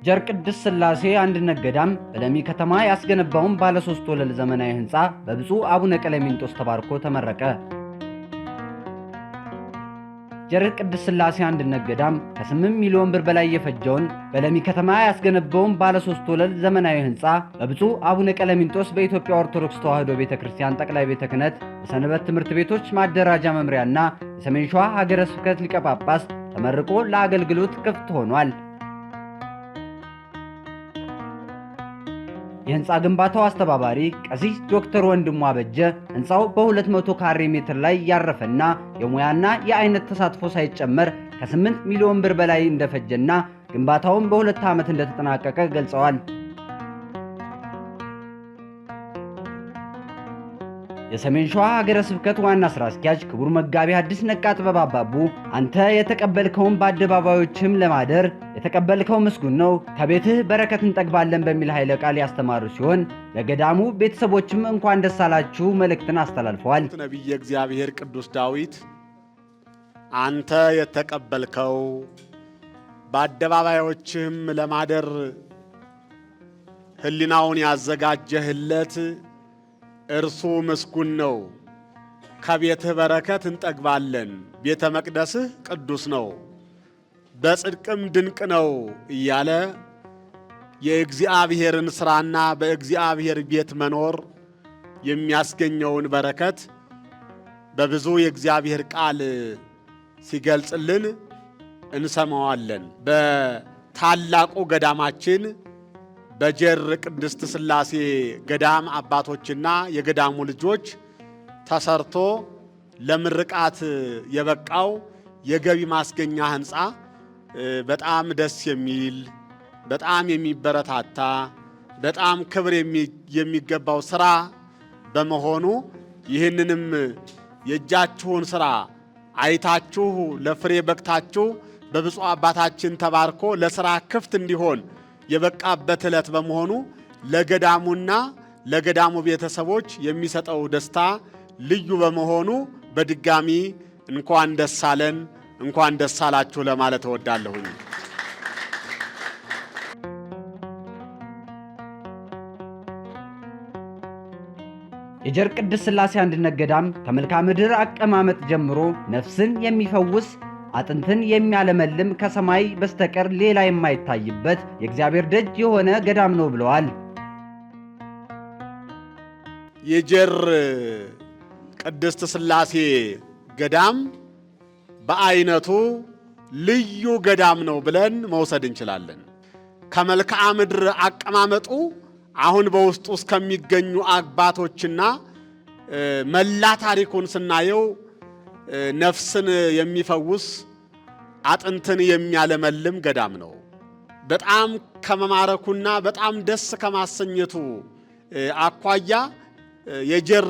ጀር ቅድስት ሥላሴ አንድነት ገዳም በለሚ ከተማ ያስገነባውን ባለ 3 ወለል ዘመናዊ ህንጻ በብፁዕ አቡነ ቀለሚንጦስ ተባርኮ ተመረቀ። ጀር ቅድስት ሥላሴ አንድነት ገዳም ከ8 ሚሊዮን ብር በላይ የፈጀውን በለሚ ከተማ ያስገነባውን ባለ 3 ወለል ዘመናዊ ህንጻ በብፁዕ አቡነ ቀለሚንጦስ በኢትዮጵያ ኦርቶዶክስ ተዋሕዶ ቤተክርስቲያን ጠቅላይ ቤተ ክህነት የሰንበት ትምህርት ቤቶች ማደራጃ መምሪያና የሰሜን ሸዋ ሀገረ ስብከት ሊቀ ጳጳስ ተመርቆ ለአገልግሎት ክፍት ሆኗል። የህንጻ ግንባታው አስተባባሪ ቀሲስ ዶክተር ወንድሙ አበጀ ህንጻው በ200 ካሬ ሜትር ላይ ያረፈና የሙያና የአይነት ተሳትፎ ሳይጨመር ከ8 ሚሊዮን ብር በላይ እንደፈጀና ግንባታውን በ2 ዓመት እንደተጠናቀቀ ገልጸዋል። የሰሜን ሸዋ ሀገረ ስብከት ዋና ስራ አስኪያጅ ክቡር መጋቢ ሐዲስ ነቃ ጥበብ አባቡ አንተ የተቀበልከውን በአደባባዮችም ለማደር የተቀበልከው ምስጉን ነው፣ ከቤትህ በረከት እንጠግባለን በሚል ኃይለ ቃል ያስተማሩ ሲሆን ለገዳሙ ቤተሰቦችም እንኳን ደስ አላችሁ መልእክትን አስተላልፈዋል። ነቢየ እግዚአብሔር ቅዱስ ዳዊት አንተ የተቀበልከው በአደባባዮችም ለማደር ህሊናውን ያዘጋጀህለት እርሱ ምስጉን ነው፣ ከቤትህ በረከት እንጠግባለን፣ ቤተ መቅደስህ ቅዱስ ነው፣ በጽድቅም ድንቅ ነው እያለ የእግዚአብሔርን ሥራና በእግዚአብሔር ቤት መኖር የሚያስገኘውን በረከት በብዙ የእግዚአብሔር ቃል ሲገልጽልን እንሰማዋለን። በታላቁ ገዳማችን በጀር ቅድስት ሥላሴ ገዳም አባቶችና የገዳሙ ልጆች ተሰርቶ ለምርቃት የበቃው የገቢ ማስገኛ ህንጻ በጣም ደስ የሚል በጣም የሚበረታታ በጣም ክብር የሚገባው ሥራ በመሆኑ ይህንንም የእጃችሁን ሥራ አይታችሁ ለፍሬ በቅታችሁ በብፁዕ አባታችን ተባርኮ ለሥራ ክፍት እንዲሆን የበቃበት ዕለት በመሆኑ ለገዳሙና ለገዳሙ ቤተሰቦች የሚሰጠው ደስታ ልዩ በመሆኑ በድጋሚ እንኳን ደስ አለን እንኳን ደስ አላችሁ ለማለት እወዳለሁኝ። የጀር ቅድስት ሥላሴ አንድነት ገዳም ከመልክዓ ምድር አቀማመጥ ጀምሮ ነፍስን የሚፈውስ አጥንትን የሚያለመልም ከሰማይ በስተቀር ሌላ የማይታይበት የእግዚአብሔር ደጅ የሆነ ገዳም ነው ብለዋል። የጀር ቅድስት ሥላሴ ገዳም በአይነቱ ልዩ ገዳም ነው ብለን መውሰድ እንችላለን። ከመልክዓ ምድር አቀማመጡ አሁን በውስጡ እስከሚገኙ አባቶችና መላ ታሪኩን ስናየው ነፍስን የሚፈውስ አጥንትን የሚያለመልም ገዳም ነው። በጣም ከመማረኩና በጣም ደስ ከማሰኘቱ አኳያ የጀር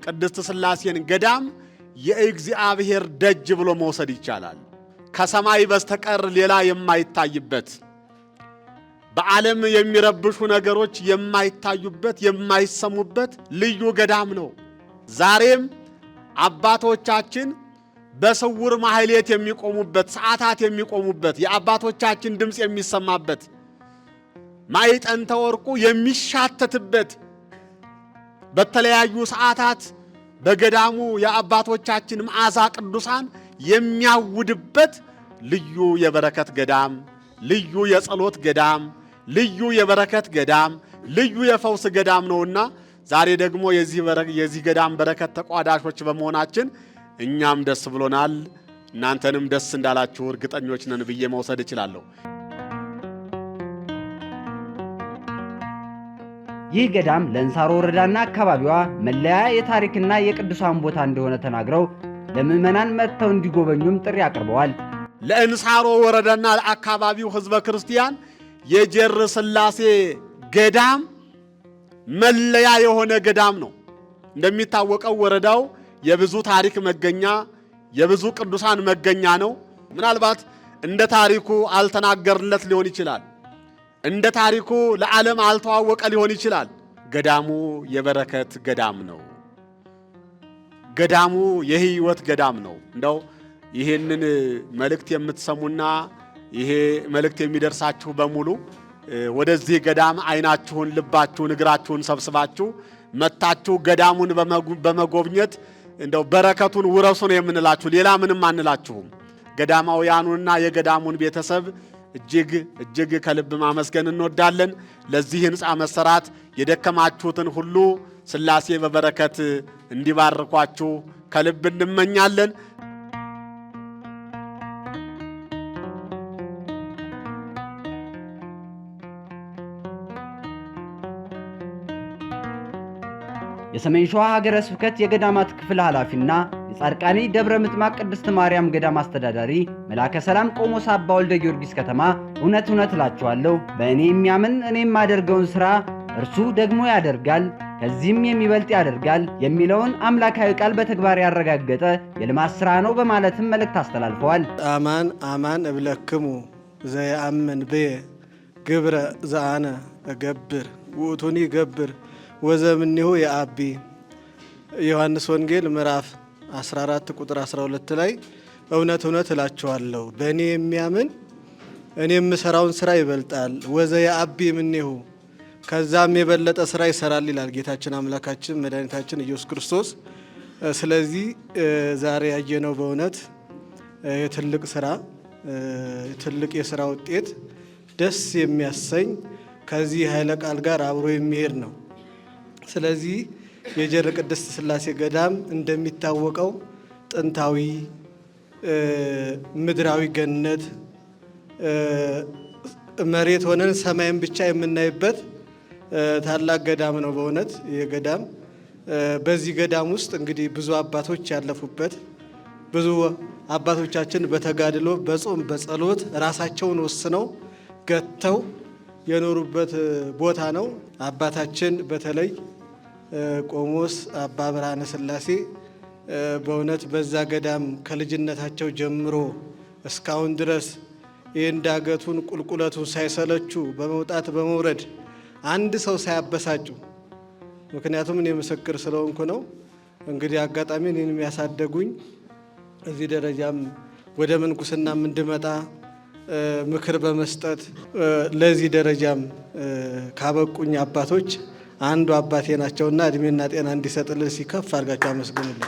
ቅድስት ሥላሴን ገዳም የእግዚአብሔር ደጅ ብሎ መውሰድ ይቻላል። ከሰማይ በስተቀር ሌላ የማይታይበት በዓለም የሚረብሹ ነገሮች የማይታዩበት የማይሰሙበት ልዩ ገዳም ነው። ዛሬም አባቶቻችን በስውር ማህሌት የሚቆሙበት ሰዓታት የሚቆሙበት የአባቶቻችን ድምፅ የሚሰማበት ማዕጠንተ ወርቁ የሚሻተትበት በተለያዩ ሰዓታት በገዳሙ የአባቶቻችን መዓዛ ቅዱሳን የሚያውድበት ልዩ የበረከት ገዳም፣ ልዩ የጸሎት ገዳም፣ ልዩ የበረከት ገዳም፣ ልዩ የፈውስ ገዳም ነውና ዛሬ ደግሞ የዚህ ገዳም በረከት ተቋዳሾች በመሆናችን እኛም ደስ ብሎናል። እናንተንም ደስ እንዳላችሁ እርግጠኞች ነን ብዬ መውሰድ እችላለሁ። ይህ ገዳም ለእንሳሮ ወረዳና አካባቢዋ መለያ የታሪክና የቅዱሳን ቦታ እንደሆነ ተናግረው ለምዕመናን መጥተው እንዲጎበኙም ጥሪ አቅርበዋል። ለእንሳሮ ወረዳና ለአካባቢው ሕዝበ ክርስቲያን የጀር ሥላሴ ገዳም መለያ የሆነ ገዳም ነው። እንደሚታወቀው ወረዳው የብዙ ታሪክ መገኛ የብዙ ቅዱሳን መገኛ ነው። ምናልባት እንደ ታሪኩ አልተናገርለት ሊሆን ይችላል። እንደ ታሪኩ ለዓለም አልተዋወቀ ሊሆን ይችላል። ገዳሙ የበረከት ገዳም ነው። ገዳሙ የሕይወት ገዳም ነው። እንደው ይህንን መልእክት የምትሰሙና ይሄ መልእክት የሚደርሳችሁ በሙሉ ወደዚህ ገዳም አይናችሁን፣ ልባችሁን፣ እግራችሁን ሰብስባችሁ መታችሁ ገዳሙን በመጎብኘት እንደው በረከቱን ውረሱ ነው የምንላችሁ። ሌላ ምንም አንላችሁም። ገዳማውያኑና የገዳሙን ቤተሰብ እጅግ ከልብ ማመስገን እንወዳለን። ለዚህ ሕንፃ መሰራት የደከማችሁትን ሁሉ ሥላሴ በበረከት እንዲባርኳችሁ ከልብ እንመኛለን። የሰሜን ሸዋ ሀገረ ስብከት የገዳማት ክፍል ኃላፊና የጻድቃኔ ደብረ ምጥማቅ ቅድስት ማርያም ገዳም አስተዳዳሪ መላከ ሰላም ቆሞስ አባ ወልደ ጊዮርጊስ ከተማ እውነት እላችኋለሁ በእኔ የሚያምን እኔ የማደርገውን ሥራ እርሱ ደግሞ ያደርጋል ከዚህም የሚበልጥ ያደርጋል የሚለውን አምላካዊ ቃል በተግባር ያረጋገጠ የልማት ሥራ ነው በማለትም መልእክት አስተላልፈዋል። አማን አማን እብለክሙ ዘየአምን ብየ ግብረ ዘአነ እገብር ውእቱኒ ገብር ወዘምኔሁ የአቢ ዮሐንስ ወንጌል ምዕራፍ 14 ቁጥር 12 ላይ እውነት እላችኋለሁ በእኔ የሚያምን እኔ የምሰራውን ሥራ ይበልጣል ወዘየአቢ እምኔሁ ከዛም የበለጠ ሥራ ይሰራል ይላል ጌታችን አምላካችን መድኃኒታችን ኢየሱስ ክርስቶስ። ስለዚህ ዛሬ ያየነው በእውነት የትልቅ ሥራ ትልቅ የሥራ ውጤት ደስ የሚያሰኝ ከዚህ ኃይለ ቃል ጋር አብሮ የሚሄድ ነው። ስለዚህ የጀር ቅድስት ሥላሴ ገዳም እንደሚታወቀው ጥንታዊ ምድራዊ ገነት መሬት ሆነን ሰማይን ብቻ የምናይበት ታላቅ ገዳም ነው። በእውነት የገዳም በዚህ ገዳም ውስጥ እንግዲህ ብዙ አባቶች ያለፉበት ብዙ አባቶቻችን በተጋድሎ በጾም በጸሎት ራሳቸውን ወስነው ገተው የኖሩበት ቦታ ነው። አባታችን በተለይ ቆሞስ አባ ብርሃነ ሥላሴ በእውነት በዛ ገዳም ከልጅነታቸው ጀምሮ እስካሁን ድረስ ይህን ዳገቱን ቁልቁለቱን ሳይሰለቹ በመውጣት በመውረድ አንድ ሰው ሳያበሳጩ፣ ምክንያቱም እኔ ምስክር ስለሆንኩ ነው። እንግዲህ አጋጣሚ እኔን የሚያሳደጉኝ እዚህ ደረጃም ወደ ምንኩስናም እንድመጣ ምክር በመስጠት ለዚህ ደረጃም ካበቁኝ አባቶች አንዱ አባቴ ናቸውና እድሜና ጤና እንዲሰጥልን ሲከፍ አድርጋቸው አመስግኑልኝ።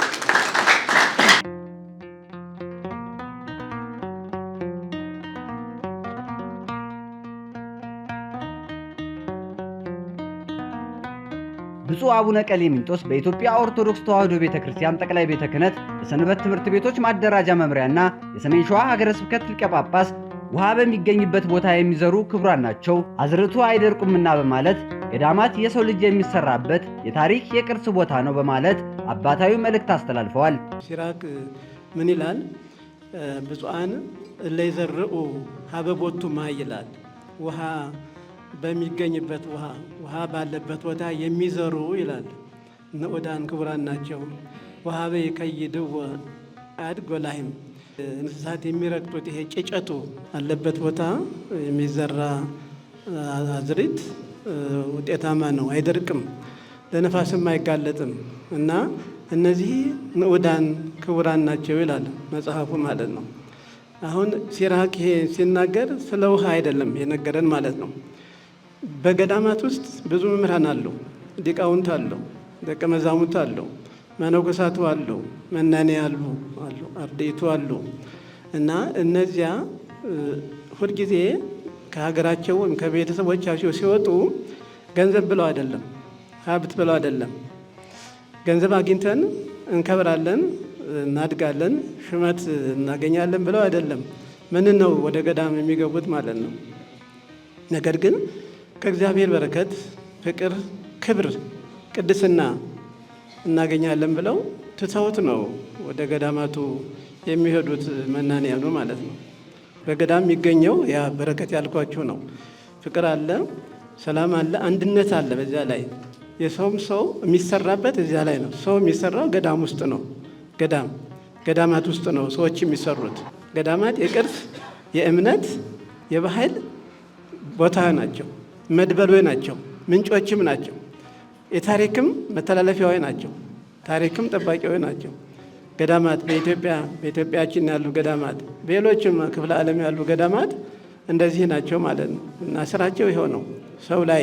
ብፁዕ አቡነ ቀሌምንጦስ በኢትዮጵያ ኦርቶዶክስ ተዋሕዶ ቤተክርስቲያን ጠቅላይ ቤተ ክህነት የሰንበት ትምህርት ቤቶች ማደራጃ መምሪያና የሰሜን ሸዋ ሀገረ ስብከት ሊቀ ጳጳስ ውሃ በሚገኝበት ቦታ የሚዘሩ ክቡራን ናቸው፣ አዝርዕቱ አይደርቁምና በማለት ገዳማት የሰው ልጅ የሚሰራበት የታሪክ የቅርስ ቦታ ነው በማለት አባታዊ መልእክት አስተላልፈዋል። ሲራክ ምን ይላል? ብፁዓን እለ ይዘርኡ ሀበ ቦቱ ማይ ይላል። ውሃ በሚገኝበት ውሃ ባለበት ቦታ የሚዘሩ ይላል። ንዑዳን ክቡራን ናቸው። ውሃ በይከይድዎ አድግ ወላሂም እንስሳት የሚረግጡት ይሄ ጭጨቱ አለበት ቦታ የሚዘራ አዝሪት ውጤታማ ነው፣ አይደርቅም፣ ለነፋስም አይጋለጥም እና እነዚህ ንዑዳን ክቡራን ናቸው ይላል መጽሐፉ ማለት ነው። አሁን ሲራክ ይሄ ሲናገር ስለ ውሃ አይደለም የነገረን ማለት ነው። በገዳማት ውስጥ ብዙ መምህራን አሉ፣ ሊቃውንት አሉ፣ ደቀ መዛሙርት አሉ፣ መነኮሳቱ አሉ፣ መናኔ አሉ፣ አርድእቱ አሉ እና እነዚያ ሁልጊዜ ከሀገራቸው ወይም ከቤተሰቦቻቸው ሲወጡ ገንዘብ ብለው አይደለም፣ ሀብት ብለው አይደለም፣ ገንዘብ አግኝተን እንከብራለን፣ እናድጋለን፣ ሹመት እናገኛለን ብለው አይደለም። ምን ነው ወደ ገዳም የሚገቡት ማለት ነው። ነገር ግን ከእግዚአብሔር በረከት፣ ፍቅር፣ ክብር፣ ቅድስና እናገኛለን ብለው ትተውት ነው ወደ ገዳማቱ የሚሄዱት መናንያኑ ማለት ነው። በገዳም የሚገኘው ያ በረከት ያልኳችሁ ነው። ፍቅር አለ፣ ሰላም አለ፣ አንድነት አለ። በዚያ ላይ የሰውም ሰው የሚሰራበት እዚያ ላይ ነው። ሰው የሚሰራው ገዳም ውስጥ ነው። ገዳማት ውስጥ ነው ሰዎች የሚሰሩት። ገዳማት የቅርስ፣ የእምነት፣ የባህል ቦታ ናቸው። መድበሎች ናቸው። ምንጮችም ናቸው። የታሪክም መተላለፊያዎች ናቸው። ታሪክም ጠባቂዎች ናቸው። ገዳማት በኢትዮጵያችን ያሉ ገዳማት፣ በሌሎችም ክፍለ ዓለም ያሉ ገዳማት እንደዚህ ናቸው ማለት ነው። እና ስራቸው ይኸው ነው። ሰው ላይ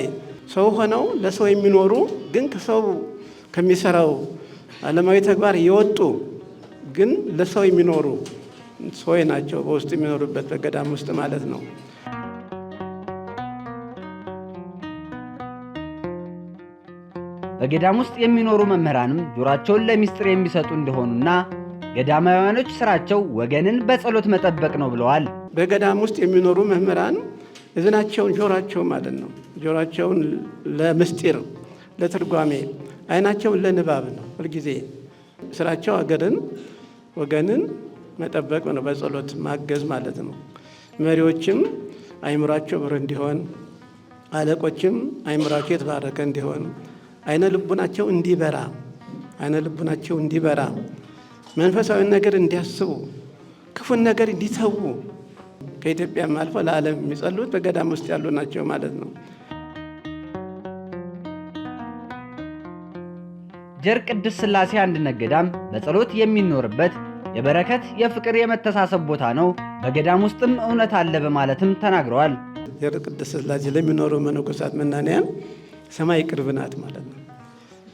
ሰው ሆነው ለሰው የሚኖሩ ግን ከሰው ከሚሰራው ዓለማዊ ተግባር የወጡ ግን ለሰው የሚኖሩ ሰዎች ናቸው በውስጥ የሚኖሩበት በገዳም ውስጥ ማለት ነው። በገዳም ውስጥ የሚኖሩ መምህራንም ጆሯቸውን ለሚስጥር የሚሰጡ እንደሆኑና ገዳማውያኖች ስራቸው ወገንን በጸሎት መጠበቅ ነው ብለዋል። በገዳም ውስጥ የሚኖሩ መምህራን እዝናቸውን ጆሯቸው ማለት ነው። ጆሯቸውን ለምስጢር ለትርጓሜ፣ አይናቸውን ለንባብ ነው። ሁልጊዜ ስራቸው ወገንን መጠበቅ ነው፣ በጸሎት ማገዝ ማለት ነው። መሪዎችም አይምሯቸው ብሩህ እንዲሆን፣ አለቆችም አይምሯቸው የተባረከ እንዲሆን፣ አይነ ልቡናቸው እንዲበራ፣ መንፈሳዊ ነገር እንዲያስቡ፣ ክፉን ነገር እንዲተዉ ከኢትዮጵያም አልፎ ለዓለም የሚጸሉት በገዳም ውስጥ ያሉ ናቸው ማለት ነው። ጀር ቅድስት ሥላሴ አንድነት ገዳም በጸሎት የሚኖርበት የበረከት፣ የፍቅር፣ የመተሳሰብ ቦታ ነው። በገዳም ውስጥም እውነት አለ በማለትም ተናግረዋል። ጀር ቅድስት ሥላሴ ለሚኖሩ መነኮሳት መናንያን ሰማይ ቅርብ ናት ማለት ነው።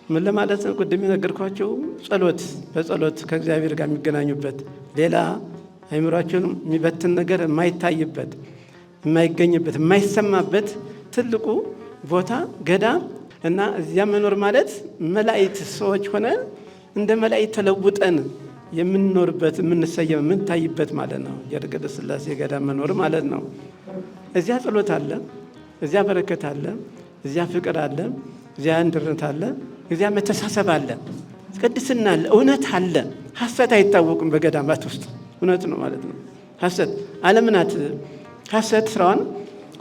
ምን ለማለት ነው? ቅድም የነገርኳቸው በጸሎት ከእግዚአብሔር ጋር የሚገናኙበት፣ ሌላ አይምሯቸውን የሚበትን ነገር የማይታይበት፣ የማይገኝበት፣ የማይሰማበት ትልቁ ቦታ ገዳም እና እዚያ መኖር ማለት መላእክት ሰዎች ሆነን እንደ መላእክት ተለውጠን የምንኖርበት፣ የምንሰየም፣ የምንታይበት ማለት ነው። ጀር ቅድስት ሥላሴ ገዳም መኖር ማለት ነው። እዚያ ጸሎት አለ፣ እዚያ በረከት አለ፣ እዚያ ፍቅር አለ፣ እዚያ አንድነት አለ፣ እዚያ መተሳሰብ አለ፣ ቅድስና አለ፣ እውነት አለ። ሐሰት አይታወቅም በገዳማት ውስጥ እውነት ነው ማለት ነው። ሐሰት ዓለም ናት። ሐሰት ስራዋን፣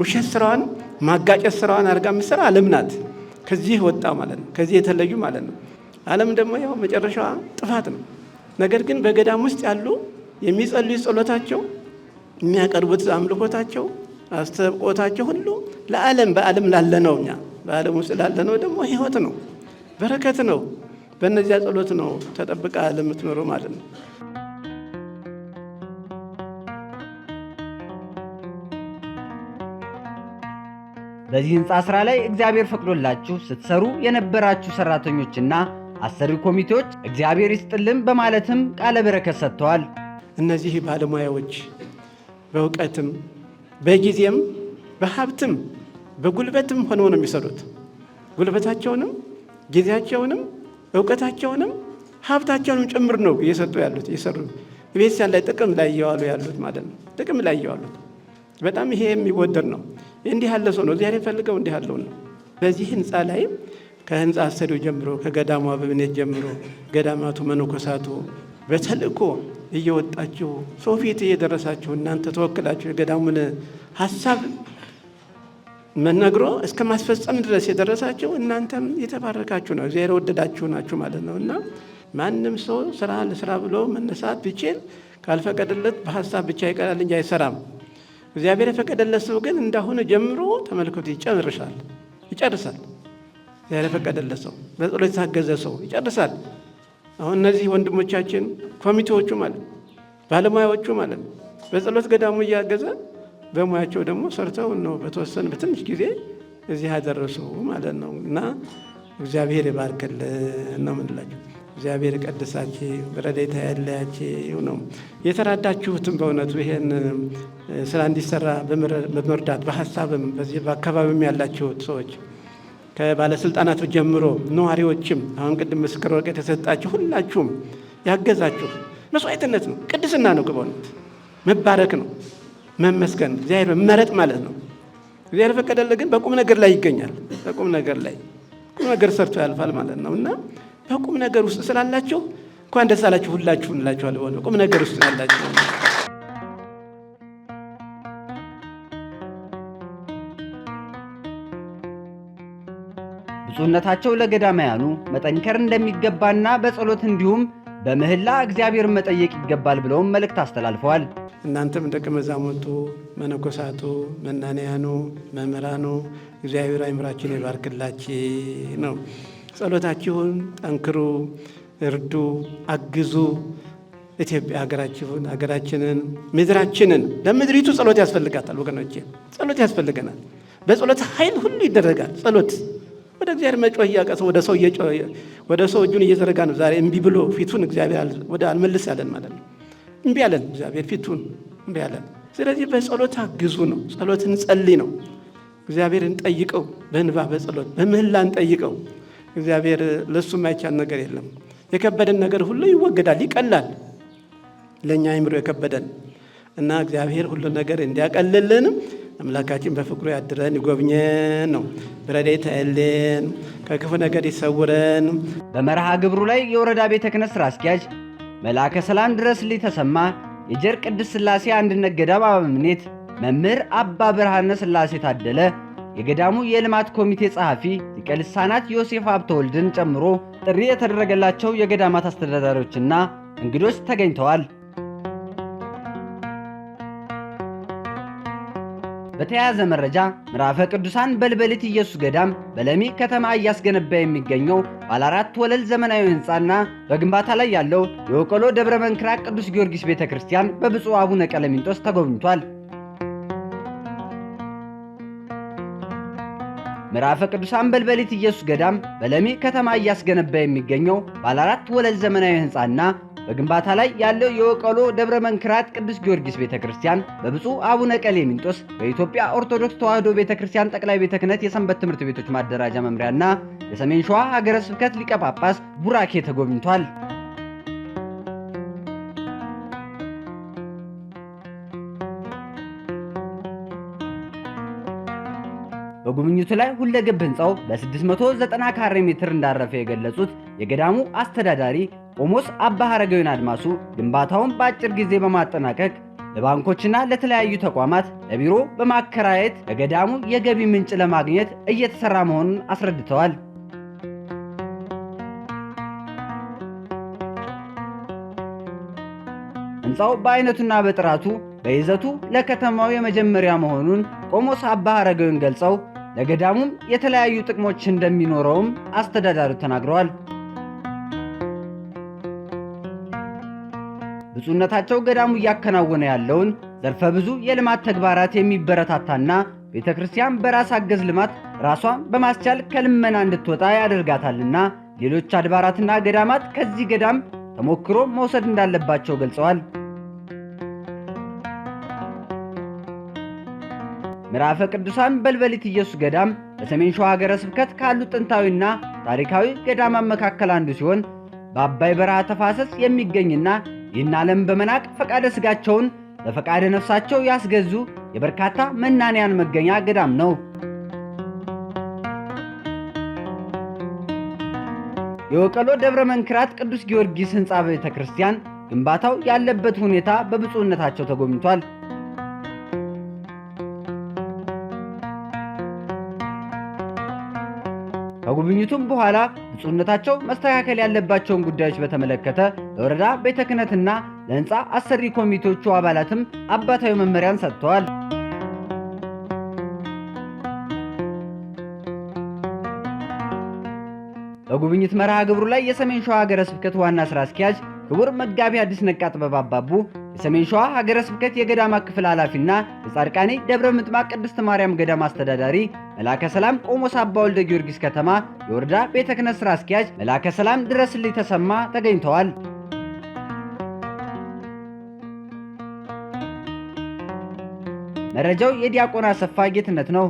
ውሸት ስራዋን፣ ማጋጨት ስራዋን አድርጋ የምትሰራ ዓለም ናት። ከዚህ ወጣ ማለት ነው። ከዚህ የተለዩ ማለት ነው። ዓለም ደግሞ ያው መጨረሻዋ ጥፋት ነው። ነገር ግን በገዳም ውስጥ ያሉ የሚጸልዩ ጸሎታቸው፣ የሚያቀርቡት አምልኮታቸው፣ አስተቆታቸው ሁሉ ለዓለም በዓለም ላለነው እኛ በዓለም ውስጥ ላለነው ደግሞ ሕይወት ነው፣ በረከት ነው። በእነዚያ ጸሎት ነው ተጠብቃ ለምትኖረው ማለት ነው። በዚህ ህንፃ ስራ ላይ እግዚአብሔር ፈቅዶላችሁ ስትሰሩ የነበራችሁ ሰራተኞችና አሰሪ ኮሚቴዎች እግዚአብሔር ይስጥልን በማለትም ቃለ በረከት ሰጥተዋል። እነዚህ ባለሙያዎች በእውቀትም በጊዜም በሀብትም በጉልበትም ሆነው ነው የሚሰሩት። ጉልበታቸውንም ጊዜያቸውንም እውቀታቸውንም ሀብታቸውንም ጭምር ነው እየሰጡ ያሉት እየሰሩ ቤተክርስቲያን ላይ ጥቅም ላይ እየዋሉ ያሉት ማለት ነው። ጥቅም ላይ እየዋሉት በጣም ይሄ የሚወደድ ነው። እንዲህ ያለ ሰው ነው እግዚአብሔር ፈልገው እንዲህ ያለው ነው። በዚህ ህንፃ ላይ ከህንፃ አሰሪው ጀምሮ ከገዳሙ አበምኔት ጀምሮ ገዳማቱ መነኮሳቱ በተልእኮ እየወጣችሁ ሰው ፊት እየደረሳችሁ እናንተ ተወክላችሁ የገዳሙን ሀሳብ መነግሮ እስከ ማስፈጸም ድረስ የደረሳችሁ እናንተም የተባረካችሁ ነው። እግዚአብሔር ወደዳችሁ ናችሁ ማለት ነው። እና ማንም ሰው ስራ ብሎ መነሳት ቢችል ካልፈቀደለት በሀሳብ ብቻ ይቀራል እንጂ አይሰራም። እግዚአብሔር የፈቀደለት ሰው ግን እንዳሁን ጀምሮ ተመልከቱ ይጨርሳል። እግዚአብሔር የፈቀደለት ሰው በጸሎት የታገዘ ሰው ይጨርሳል። አሁን እነዚህ ወንድሞቻችን ኮሚቴዎቹ ማለት ባለሙያዎቹ ማለት በጸሎት ገዳሙ እያገዘ በሙያቸው ደግሞ ሰርተው ነው በተወሰነ በትንሽ ጊዜ እዚህ ያደረሱ ማለት ነው። እና እግዚአብሔር ይባርክልን ነው የምንላቸው። እግዚአብሔር ቀድሳችሁ በረድኤቱ ያለያችሁ ነው። የተራዳችሁትም በእውነቱ ይሄን ስራ እንዲሰራ በመርዳት በሀሳብም በዚህ በአካባቢም ያላችሁት ሰዎች ከባለስልጣናቱ ጀምሮ ነዋሪዎችም አሁን ቅድም ምስክር ወረቀት የተሰጣችሁ ሁላችሁም ያገዛችሁ መስዋዕትነት ነው፣ ቅድስና ነው፣ በእውነት መባረክ ነው፣ መመስገን እግዚአብሔር መመረጥ ማለት ነው። እግዚአብሔር ፈቀደልህ ግን በቁም ነገር ላይ ይገኛል። በቁም ነገር ሰርቶ ያልፋል ማለት ነው። እና በቁም ነገር ውስጥ ስላላችሁ እንኳን ደስ አላችሁ ሁላችሁ እንላችኋል። ሆነ ቁም ነገር ውስጥ ያላችሁ ብፁዕነታቸው ለገዳማውያኑ መጠንከር እንደሚገባና በጸሎት እንዲሁም በምህላ እግዚአብሔርን መጠየቅ ይገባል ብለውም መልእክት አስተላልፈዋል። እናንተም ደቀ መዛሙርቱ፣ መነኮሳቱ፣ መናንያኑ፣ መምህራኑ እግዚአብሔር አይምራችሁን ይባርክላችሁ ነው። ጸሎታችሁን ጠንክሩ፣ እርዱ፣ አግዙ። ኢትዮጵያ ሀገራችንን ምድራችንን ለምድሪቱ ጸሎት ያስፈልጋታል ወገኖቼ፣ ጸሎት ያስፈልገናል። በጸሎት ኃይል ሁሉ ይደረጋል። ጸሎት ወደ እግዚአብሔር መጮህ እያቀሰው ወደ ሰው እጁን እየዘረጋ ነው። ዛሬ እምቢ ብሎ ፊቱን እግዚአብሔር ወደ አልመልስ ያለን ማለት ነው። እምቢ ያለን እግዚአብሔር ፊቱን እምቢ ያለን። ስለዚህ በጸሎት አግዙ ነው። ጸሎትን ጸልይ ነው። እግዚአብሔርን ጠይቀው፣ በእንባ በጸሎት በምህላ እንጠይቀው። እግዚአብሔር ለሱ የማይቻል ነገር የለም። የከበደን ነገር ሁሉ ይወገዳል፣ ይቀላል። ለኛ አይምሮ የከበደን እና እግዚአብሔር ሁሉ ነገር እንዲያቀልልን አምላካችን በፍቅሩ ያድረን ይጎብኘን ነው። በረድኤቱ አይለየን፣ ከክፉ ነገር ይሰውረን። በመርሃ ግብሩ ላይ የወረዳ ቤተ ክህነት ሥራ አስኪያጅ መልአከ ሰላም ድረስልኝ ተሰማ፣ የጀር ቅድስት ሥላሴ አንድነት ገዳም አበምኔት መምህር አባ ብርሃነ ሥላሴ ታደለ፣ የገዳሙ የልማት ኮሚቴ ጸሐፊ ሊቀ ልሳናት ዮሴፍ ሀብተወልድን ጨምሮ ጥሪ የተደረገላቸው የገዳማት አስተዳዳሪዎችና እንግዶች ተገኝተዋል። በተያያዘ መረጃ ምዕራፈ ቅዱሳን በልበሊት ኢየሱስ ገዳም በለሚ ከተማ እያስገነባ የሚገኘው ባለ 4 ወለል ዘመናዊ ሕንፃና በግንባታ ላይ ያለው የወቀሎ ደብረ መንክራት ቅዱስ ጊዮርጊስ ቤተክርስቲያን በብፁዕ አቡነ ቀለሚንጦስ ተጎብኝቷል። ምዕራፈ ቅዱሳን በልበሊት ኢየሱስ ገዳም በለሚ ከተማ እያስገነባ የሚገኘው ባለ 4 ወለል ዘመናዊ ሕንፃና በግንባታ ላይ ያለው የወቀሎ ደብረ መንክራት ቅዱስ ጊዮርጊስ ቤተክርስቲያን በብፁዕ አቡነ ቀለሚንጦስ በኢትዮጵያ ኦርቶዶክስ ተዋሕዶ ቤተክርስቲያን ጠቅላይ ቤተ ክህነት የሰንበት ትምህርት ቤቶች ማደራጃ መምሪያና የሰሜን ሸዋ ሀገረ ስብከት ሊቀ ጳጳስ ቡራኬ ተጎብኝቷል። በጉብኝቱ ላይ ሁለገብ ሕንፃው በ690 ካሬ ሜትር እንዳረፈ የገለጹት የገዳሙ አስተዳዳሪ ቆሞስ አባ ሐረጋዊን አድማሱ ግንባታውን በአጭር ጊዜ በማጠናቀቅ ለባንኮችና ለተለያዩ ተቋማት ለቢሮ በማከራየት ለገዳሙ የገቢ ምንጭ ለማግኘት እየተሰራ መሆኑን አስረድተዋል። ሕንፃው በአይነቱና በጥራቱ በይዘቱ ለከተማው የመጀመሪያ መሆኑን ቆሞስ አባ ሐረጋዊን ገልጸው ለገዳሙም የተለያዩ ጥቅሞች እንደሚኖረውም አስተዳዳሪው ተናግረዋል። ብፁዕነታቸው ገዳሙ እያከናወነ ያለውን ዘርፈ ብዙ የልማት ተግባራት የሚበረታታና ቤተክርስቲያን በራስ አገዝ ልማት ራሷን በማስቻል ከልመና እንድትወጣ ያደርጋታልና ሌሎች አድባራትና ገዳማት ከዚህ ገዳም ተሞክሮ መውሰድ እንዳለባቸው ገልጸዋል። ምዕራፈ ቅዱሳን በልበሊት ኢየሱስ ገዳም በሰሜን ሸዋ ሀገረ ስብከት ካሉ ጥንታዊና ታሪካዊ ገዳማት መካከል አንዱ ሲሆን በአባይ በረሃ ተፋሰስ የሚገኝና ይህን ዓለም በመናቅ ፈቃደ ሥጋቸውን ለፈቃደ ነፍሳቸው ያስገዙ የበርካታ መናንያን መገኛ ገዳም ነው። የወቀሎ ደብረ መንክራት ቅዱስ ጊዮርጊስ ሕንፃ ቤተ ክርስቲያን ግንባታው ያለበት ሁኔታ በብፁዕነታቸው ተጎብኝቷል። ከጉብኝቱም በኋላ ብፁዕነታቸው መስተካከል ያለባቸውን ጉዳዮች በተመለከተ ለወረዳ ቤተ ክህነትና ለሕንፃ አሰሪ ኮሚቴዎቹ አባላትም አባታዊ መመሪያን ሰጥተዋል። በጉብኝት መርሃ ግብሩ ላይ የሰሜን ሸዋ ሀገረ ስብከት ዋና ሥራ አስኪያጅ ክቡር መጋቢ አዲስ ነቃ ጥበብ አባቡ፣ የሰሜን ሸዋ ሀገረ ስብከት የገዳማ ክፍል ኃላፊና የጻድቃኔ ደብረ ምጥማቅ ቅድስት ማርያም ገዳም አስተዳዳሪ መልአከ ሰላም ቆሞስ አባ ወልደ ጊዮርጊስ ከተማ የወረዳ ቤተ ክህነት ሥራ አስኪያጅ መልአከ ሰላም ድረስልኝ ተሰማ ተገኝተዋል። መረጃው የዲያቆን አሰፋ ጌትነት ነው።